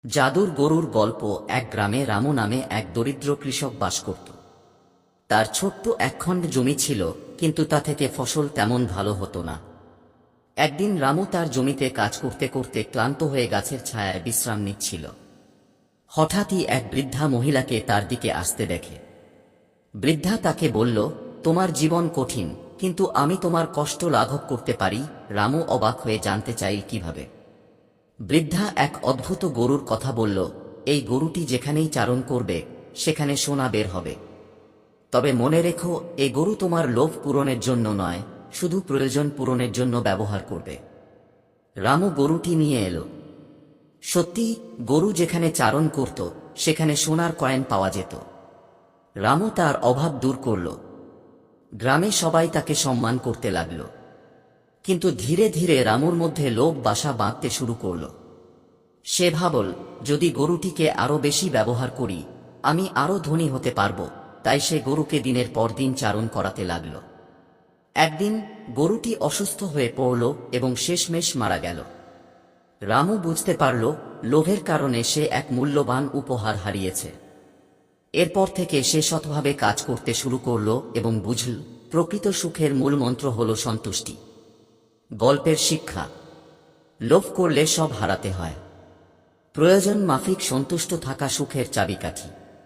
জাদুর গরুর গল্প। এক গ্রামে রামু নামে এক দরিদ্র কৃষক বাস করত। তার ছোট্ট একখণ্ড জমি ছিল, কিন্তু তা থেকে ফসল তেমন ভালো হতো না। একদিন রামু তার জমিতে কাজ করতে করতে ক্লান্ত হয়ে গাছের ছায়ায় বিশ্রাম নিচ্ছিল। হঠাৎই এক বৃদ্ধা মহিলাকে তার দিকে আসতে দেখে। বৃদ্ধা তাকে বলল, তোমার জীবন কঠিন, কিন্তু আমি তোমার কষ্ট লাঘব করতে পারি। রামু অবাক হয়ে জানতে চাইল কিভাবে। বৃদ্ধা এক অদ্ভুত গরুর কথা বলল, এই গরুটি যেখানেই চারণ করবে সেখানে সোনা বের হবে। তবে মনে রেখো, এই গরু তোমার লোভ পূরণের জন্য নয়, শুধু প্রয়োজন পূরণের জন্য ব্যবহার করবে। রামু গরুটি নিয়ে এলো। সত্যি, গরু যেখানে চারণ করত সেখানে সোনার কয়েন পাওয়া যেত। রামু তার অভাব দূর করল। গ্রামে সবাই তাকে সম্মান করতে লাগল। কিন্তু ধীরে ধীরে রামুর মধ্যে লোভ বাসা বাঁধতে শুরু করল। সে ভাবল, যদি গরুটিকে আরো বেশি ব্যবহার করি, আমি আরো ধনী হতে পারব। তাই সে গরুকে দিনের পর দিন চারণ করাতে লাগল। একদিন গরুটি অসুস্থ হয়ে পড়ল এবং শেষমেশ মারা গেল। রামু বুঝতে পারল, লোভের কারণে সে এক মূল্যবান উপহার হারিয়েছে। এরপর থেকে সে সৎভাবে কাজ করতে শুরু করল এবং বুঝল, প্রকৃত সুখের মূল মন্ত্র হল সন্তুষ্টি। গল্পের শিক্ষা: লোভ করলে সব হারাতে হয়। প্রয়োজন মাফিক সন্তুষ্ট থাকা সুখের চাবিকাঠি।